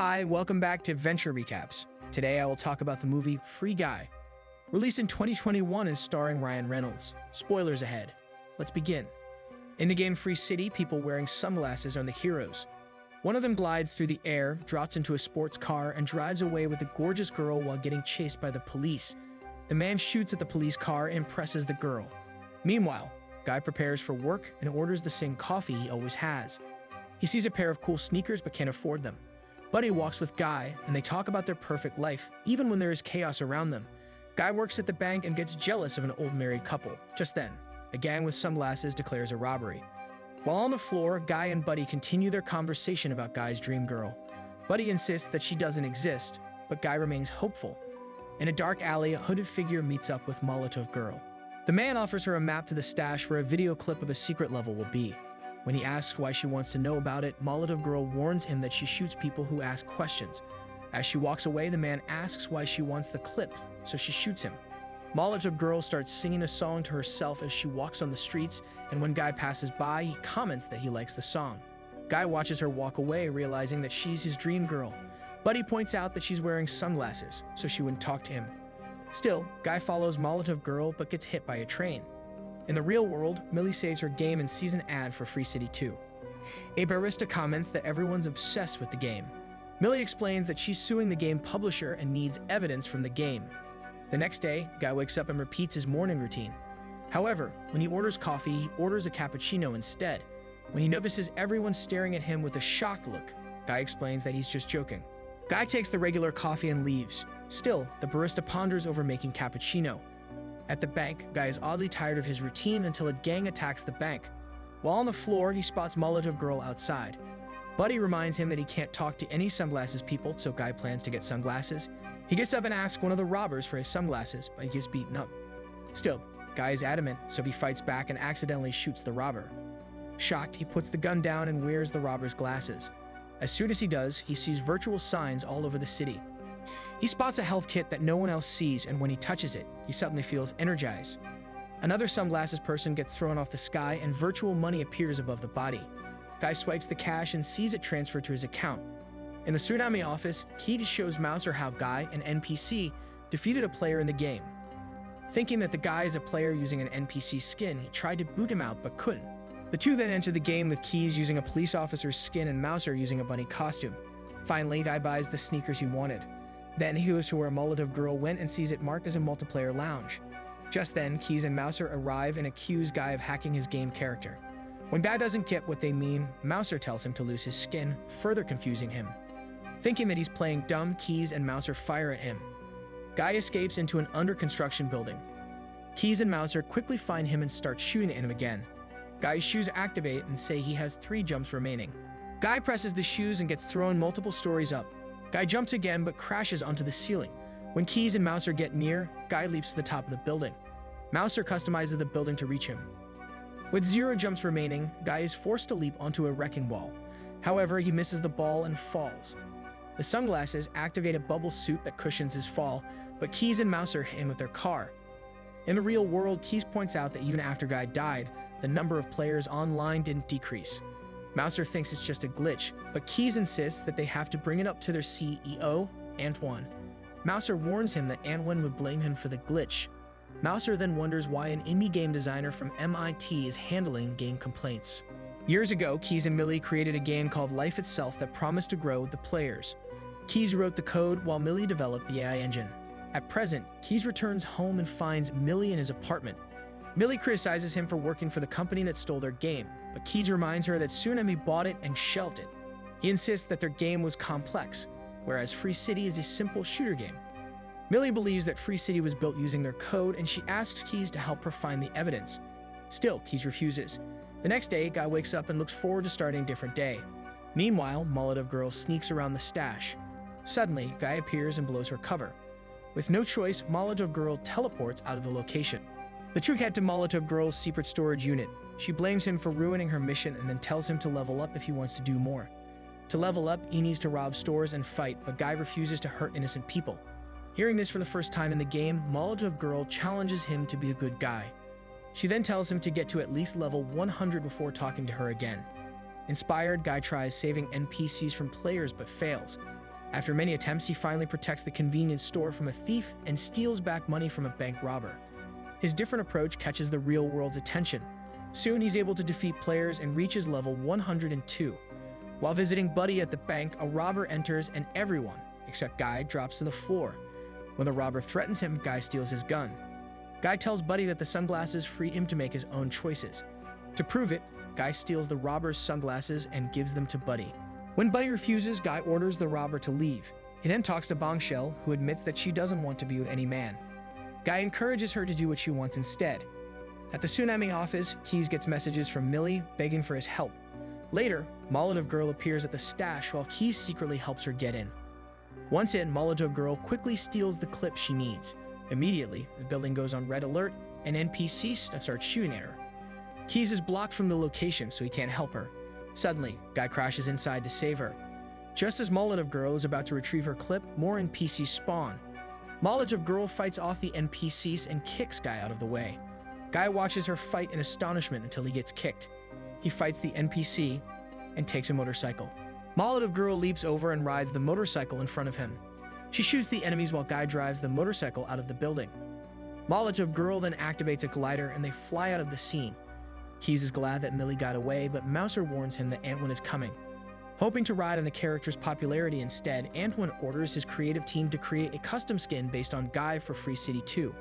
Hi, welcome back to Venture Recaps. Today I will talk about the movie Free Guy. Released in 2021 and starring Ryan Reynolds. Spoilers ahead. Let's begin. In the game Free City, people wearing sunglasses are the heroes. One of them glides through the air, drops into a sports car, and drives away with a gorgeous girl while getting chased by the police. The man shoots at the police car and impresses the girl. Meanwhile, Guy prepares for work and orders the same coffee he always has. He sees a pair of cool sneakers but can't afford them. Buddy walks with Guy, and they talk about their perfect life, even when there is chaos around them. Guy works at the bank and gets jealous of an old married couple. Just then, a gang with sunglasses declares a robbery. While on the floor, Guy and Buddy continue their conversation about Guy's dream girl. Buddy insists that she doesn't exist, but Guy remains hopeful. In a dark alley, a hooded figure meets up with Molotov Girl. The man offers her a map to the stash where a video clip of a secret level will be. When he asks why she wants to know about it, Molotov Girl warns him that she shoots people who ask questions. As she walks away, the man asks why she wants the clip, so she shoots him. Molotov Girl starts singing a song to herself as she walks on the streets, and when Guy passes by, he comments that he likes the song. Guy watches her walk away, realizing that she's his dream girl. Buddy points out that she's wearing sunglasses, so she wouldn't talk to him. Still, Guy follows Molotov Girl but gets hit by a train. In the real world, Millie saves her game and sees an ad for Free City 2. A barista comments that everyone's obsessed with the game. Millie explains that she's suing the game publisher and needs evidence from the game. The next day, Guy wakes up and repeats his morning routine. However, when he orders coffee, he orders a cappuccino instead. When he notices everyone staring at him with a shocked look, Guy explains that he's just joking. Guy takes the regular coffee and leaves. Still, the barista ponders over making cappuccino. At the bank, Guy is oddly tired of his routine until a gang attacks the bank. While on the floor, he spots Molotov Girl outside. Buddy reminds him that he can't talk to any sunglasses people, so Guy plans to get sunglasses. He gets up and asks one of the robbers for his sunglasses, but he gets beaten up. Still, Guy is adamant, so he fights back and accidentally shoots the robber. Shocked, he puts the gun down and wears the robber's glasses. As soon as he does, he sees virtual signs all over the city. He spots a health kit that no one else sees, and when he touches it, he suddenly feels energized. Another sunglasses person gets thrown off the sky, and virtual money appears above the body. Guy swipes the cash and sees it transferred to his account. In the Tsunami office, Keith shows Mouser how Guy, an NPC, defeated a player in the game. Thinking that the guy is a player using an NPC skin, he tried to boot him out but couldn't. The two then enter the game with Keys using a police officer's skin and Mouser using a bunny costume. Finally, Guy buys the sneakers he wanted. Then he goes to where Molotov Girl went and sees it marked as a multiplayer lounge. Just then, Keys and Mouser arrive and accuse Guy of hacking his game character. When Guy doesn't get what they mean, Mouser tells him to lose his skin, further confusing him. Thinking that he's playing dumb, Keys and Mouser fire at him. Guy escapes into an under-construction building. Keys and Mouser quickly find him and start shooting at him again. Guy's shoes activate and say he has 3 jumps remaining. Guy presses the shoes and gets thrown multiple stories up. Guy jumps again but crashes onto the ceiling. When Keys and Mouser get near, Guy leaps to the top of the building. Mouser customizes the building to reach him. With 0 jumps remaining, Guy is forced to leap onto a wrecking ball. However, he misses the ball and falls. The sunglasses activate a bubble suit that cushions his fall, but Keys and Mouser hit him with their car. In the real world, Keys points out that even after Guy died, the number of players online didn't decrease. Mouser thinks it's just a glitch, but Keys insists that they have to bring it up to their CEO, Antoine. Mouser warns him that Antoine would blame him for the glitch. Mouser then wonders why an indie game designer from MIT is handling game complaints. Years ago, Keys and Millie created a game called Life Itself that promised to grow with the players. Keys wrote the code while Millie developed the AI engine. At present, Keys returns home and finds Millie in his apartment. Millie criticizes him for working for the company that stole their game, but Keys reminds her that Tsunami bought it and shelved it. He insists that their game was complex, whereas Free City is a simple shooter game. Millie believes that Free City was built using their code, and she asks Keys to help her find the evidence. Still, Keys refuses. The next day, Guy wakes up and looks forward to starting a different day. Meanwhile, Molotov Girl sneaks around the stash. Suddenly, Guy appears and blows her cover. With no choice, Molotov Girl teleports out of the location. The two head to Molotov Girl's secret storage unit. She blames him for ruining her mission and then tells him to level up if he wants to do more. To level up, he needs to rob stores and fight, but Guy refuses to hurt innocent people. Hearing this for the first time in the game, Molotov Girl challenges him to be a good guy. She then tells him to get to at least level 100 before talking to her again. Inspired, Guy tries saving NPCs from players but fails. After many attempts, he finally protects the convenience store from a thief and steals back money from a bank robber. His different approach catches the real world's attention. Soon, he's able to defeat players and reaches level 102. While visiting Buddy at the bank, a robber enters and everyone, except Guy, drops to the floor. When the robber threatens him, Guy steals his gun. Guy tells Buddy that the sunglasses free him to make his own choices. To prove it, Guy steals the robber's sunglasses and gives them to Buddy. When Buddy refuses, Guy orders the robber to leave. He then talks to Bombshell, who admits that she doesn't want to be with any man. Guy encourages her to do what she wants instead. At the Tsunami office, Keys gets messages from Millie begging for his help. Later, Molotov Girl appears at the stash while Keys secretly helps her get in. Once in, Molotov Girl quickly steals the clip she needs. Immediately, the building goes on red alert and NPCs start shooting at her. Keys is blocked from the location, so he can't help her. Suddenly, Guy crashes inside to save her. Just as Molotov Girl is about to retrieve her clip, more NPCs spawn. Molotov Girl fights off the NPCs and kicks Guy out of the way. Guy watches her fight in astonishment until he gets kicked. He fights the NPC and takes a motorcycle. Molotov Girl leaps over and rides the motorcycle in front of him. She shoots the enemies while Guy drives the motorcycle out of the building. Molotov Girl then activates a glider and they fly out of the scene. Keys is glad that Millie got away, but Mouser warns him that Antwin is coming. Hoping to ride on the character's popularity instead, Antwin orders his creative team to create a custom skin based on Guy for Free City 2.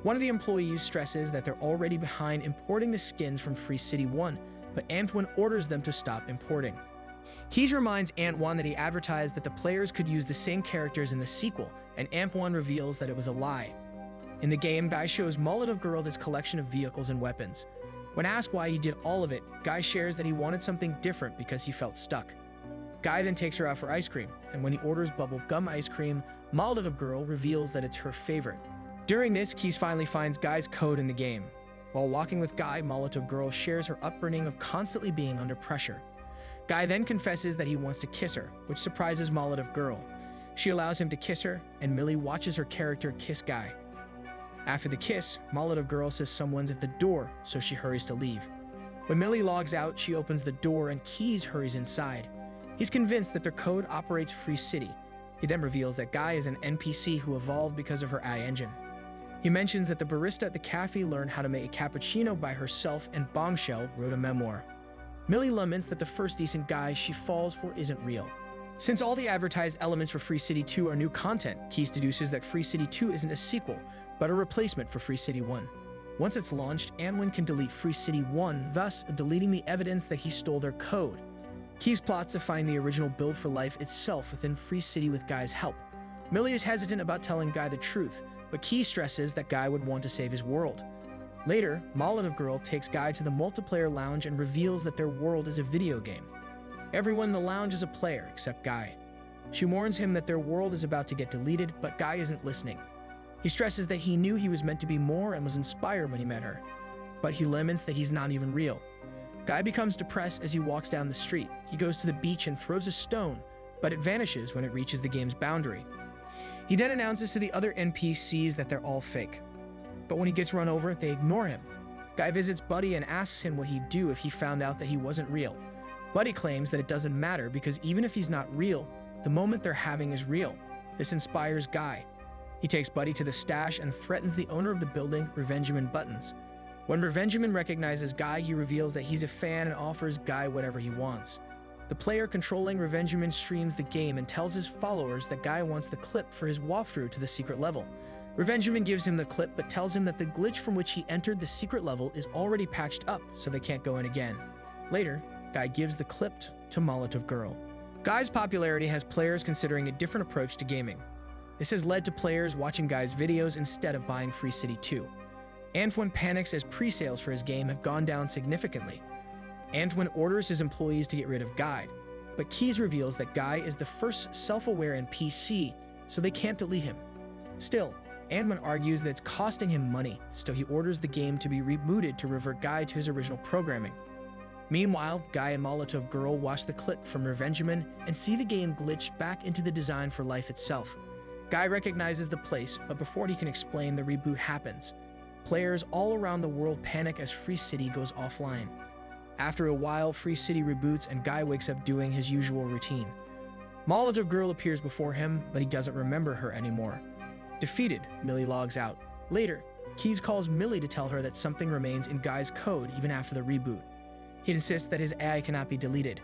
One of the employees stresses that they're already behind importing the skins from Free City 1, but Antwin orders them to stop importing. Keys reminds Antwin that he advertised that the players could use the same characters in the sequel, and Antwin reveals that it was a lie. In the game, Guy shows Molotov Girl his collection of vehicles and weapons. When asked why he did all of it, Guy shares that he wanted something different because he felt stuck. Guy then takes her out for ice cream, and when he orders bubble gum ice cream, Molotov Girl reveals that it's her favorite. During this, Keys finally finds Guy's code in the game. While walking with Guy, Molotov Girl shares her upbringing of constantly being under pressure. Guy then confesses that he wants to kiss her, which surprises Molotov Girl. She allows him to kiss her, and Millie watches her character kiss Guy. After the kiss, Molotov Girl says someone's at the door, so she hurries to leave. When Millie logs out, she opens the door and Keys hurries inside. He's convinced that their code operates Free City. He then reveals that Guy is an NPC who evolved because of her AI engine. He mentions that the barista at the cafe learned how to make a cappuccino by herself, and Bombshell wrote a memoir. Millie laments that the first decent guy she falls for isn't real. Since all the advertised elements for Free City 2 are new content, Keys deduces that Free City 2 isn't a sequel, but a replacement for Free City 1. Once it's launched, Antwin can delete Free City 1, thus deleting the evidence that he stole their code. Keys plots to find the original Build for Life itself within Free City with Guy's help. Millie is hesitant about telling Guy the truth, but Keys stresses that Guy would want to save his world. Later, Molotov Girl takes Guy to the multiplayer lounge and reveals that their world is a video game. Everyone in the lounge is a player except Guy. She warns him that their world is about to get deleted, but Guy isn't listening. He stresses that he knew he was meant to be more and was inspired when he met her, but he laments that he's not even real. Guy becomes depressed as he walks down the street. He goes to the beach and throws a stone, but it vanishes when it reaches the game's boundary. He then announces to the other NPCs that they're all fake. But when he gets run over, they ignore him. Guy visits Buddy and asks him what he'd do if he found out that he wasn't real. Buddy claims that it doesn't matter because even if he's not real, the moment they're having is real. This inspires Guy. He takes Buddy to the stash and threatens the owner of the building, Revengeman Buttons. When Revengeman recognizes Guy, he reveals that he's a fan and offers Guy whatever he wants. The player controlling Revengeman streams the game and tells his followers that Guy wants the clip for his walkthrough to the secret level. Revengeman gives him the clip but tells him that the glitch from which he entered the secret level is already patched up, so they can't go in again. Later, Guy gives the clip to Molotov Girl. Guy's popularity has players considering a different approach to gaming. This has led to players watching Guy's videos instead of buying Free City 2. Antwin panics as pre-sales for his game have gone down significantly. Antwin orders his employees to get rid of Guy, but Keys reveals that Guy is the first self-aware NPC, so they can't delete him. Still, Antwin argues that it's costing him money, so he orders the game to be rebooted to revert Guy to his original programming. Meanwhile, Guy and Molotov Girl watch the clip from Revengeman and see the game glitch back into the design for life itself. Guy recognizes the place, but before he can explain, the reboot happens. Players all around the world panic as Free City goes offline. After a while, Free City reboots and Guy wakes up doing his usual routine. Molotov Girl appears before him, but he doesn't remember her anymore. Defeated, Millie logs out. Later, Keyes calls Millie to tell her that something remains in Guy's code even after the reboot. He insists that his AI cannot be deleted.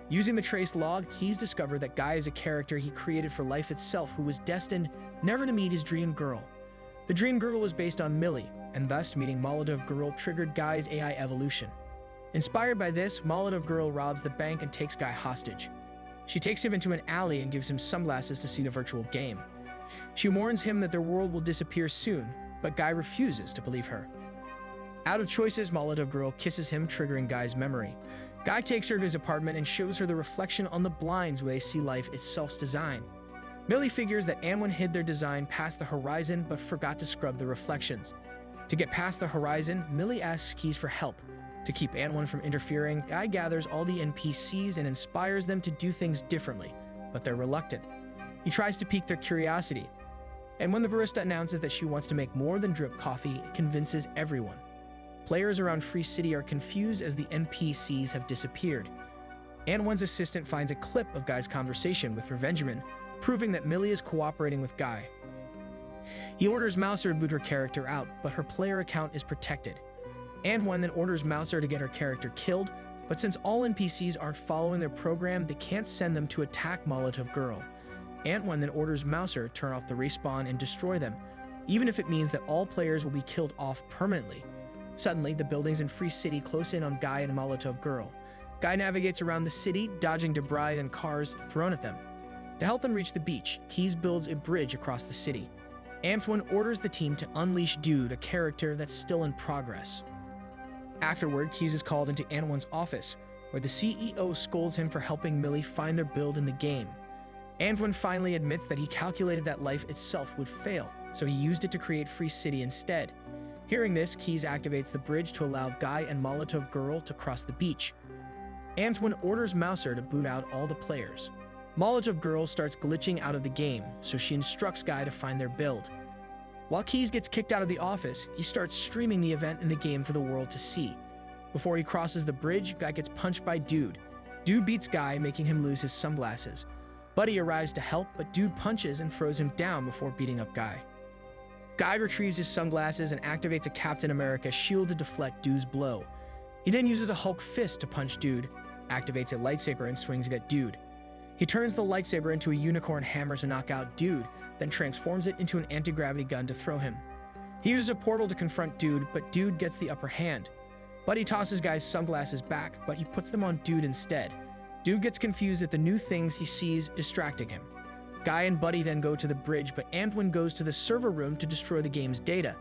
Using the trace log, Keyes discovered that Guy is a character he created for life itself who was destined never to meet his dream girl. The dream girl was based on Millie, and thus meeting Molotov Girl triggered Guy's AI evolution. Inspired by this, Molotov Girl robs the bank and takes Guy hostage. She takes him into an alley and gives him sunglasses to see the virtual game. She warns him that their world will disappear soon, but Guy refuses to believe her. Out of choices, Molotov Girl kisses him, triggering Guy's memory. Guy takes her to his apartment and shows her the reflection on the blinds where they see life itself's design. Millie figures that Anwen hid their design past the horizon but forgot to scrub the reflections. To get past the horizon, Millie asks Keyes for help. To keep Anwen from interfering, Guy gathers all the NPCs and inspires them to do things differently, but they're reluctant. He tries to pique their curiosity, and when the barista announces that she wants to make more than drip coffee, it convinces everyone. Players around Free City are confused as the NPCs have disappeared. Anwen's assistant finds a clip of Guy's conversation with Revengeman, proving that Millie is cooperating with Guy. He orders Mouser to boot her character out, but her player account is protected. Anwen then orders Mouser to get her character killed, but since all NPCs aren't following their program, they can't send them to attack Molotov Girl. Anwen then orders Mouser to turn off the respawn and destroy them, even if it means that all players will be killed off permanently. Suddenly, the buildings in Free City close in on Guy and Molotov Girl. Guy navigates around the city, dodging debris and cars thrown at them. To help them reach the beach, Keyes builds a bridge across the city. Anwen orders the team to unleash Dude, a character that's still in progress. Afterward, Keyes is called into Anwen's office, where the CEO scolds him for helping Millie find their build in the game. Anwen finally admits that he calculated that life itself would fail, so he used it to create Free City instead. Hearing this, Keyes activates the bridge to allow Guy and Molotov Girl to cross the beach. Anwen orders Mouser to boot out all the players. Molotov Girl starts glitching out of the game, so she instructs Guy to find their build. While Keyes gets kicked out of the office, he starts streaming the event in the game for the world to see. Before he crosses the bridge, Guy gets punched by Dude. Dude beats Guy, making him lose his sunglasses. Buddy arrives to help, but Dude punches and throws him down before beating up Guy. Guy retrieves his sunglasses and activates a Captain America shield to deflect Dude's blow. He then uses a Hulk fist to punch Dude, activates a lightsaber and swings it at Dude. He turns the lightsaber into a unicorn hammer to knock out Dude, then transforms it into an anti-gravity gun to throw him. He uses a portal to confront Dude, but Dude gets the upper hand. Buddy tosses Guy's sunglasses back, but he puts them on Dude instead. Dude gets confused at the new things he sees distracting him. Guy and Buddy then go to the bridge, but Anwen goes to the server room to destroy the game's data.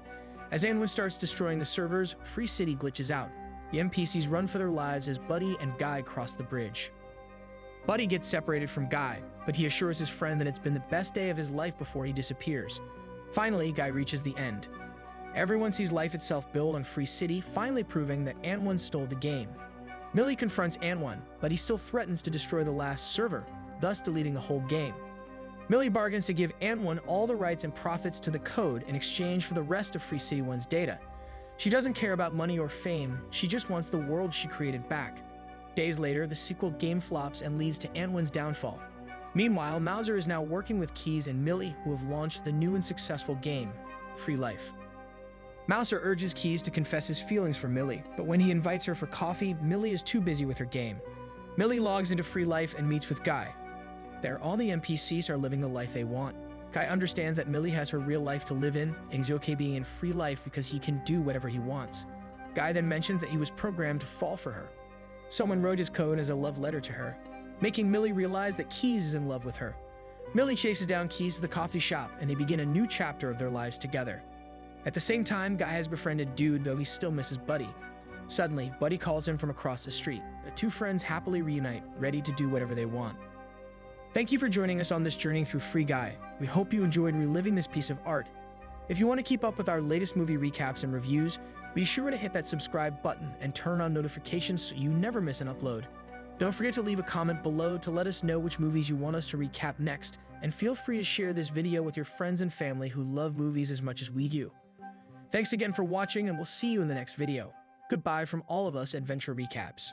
As Anwen starts destroying the servers, Free City glitches out. The NPCs run for their lives as Buddy and Guy cross the bridge. Buddy gets separated from Guy, but he assures his friend that it's been the best day of his life before he disappears. Finally, Guy reaches the end. Everyone sees life itself build on Free City, finally proving that Anwen stole the game. Millie confronts Anwen, but he still threatens to destroy the last server, thus deleting the whole game. Millie bargains to give Anwen all the rights and profits to the code in exchange for the rest of Free City 1's data. She doesn't care about money or fame, she just wants the world she created back. Days later, the sequel game flops and leads to Anwen's downfall. Meanwhile, Mouser is now working with Keyes and Millie, who have launched the new and successful game, Free Life. Mouser urges Keyes to confess his feelings for Millie, but when he invites her for coffee, Millie is too busy with her game. Millie logs into Free Life and meets with Guy. There, all the NPCs are living the life they want. Guy understands that Millie has her real life to live in, and he's okay being in Free Life because he can do whatever he wants. Guy then mentions that he was programmed to fall for her. Someone wrote his code as a love letter to her, making Millie realize that Keyes is in love with her. Millie chases down Keyes to the coffee shop, and they begin a new chapter of their lives together. At the same time, Guy has befriended Dude, though he still misses Buddy. Suddenly, Buddy calls him from across the street. The two friends happily reunite, ready to do whatever they want. Thank you for joining us on this journey through Free Guy. We hope you enjoyed reliving this piece of art. If you want to keep up with our latest movie recaps and reviews, be sure to hit that subscribe button and turn on notifications so you never miss an upload. Don't forget to leave a comment below to let us know which movies you want us to recap next, and feel free to share this video with your friends and family who love movies as much as we do. Thanks again for watching, and we'll see you in the next video. Goodbye from all of us at Adventure Recaps.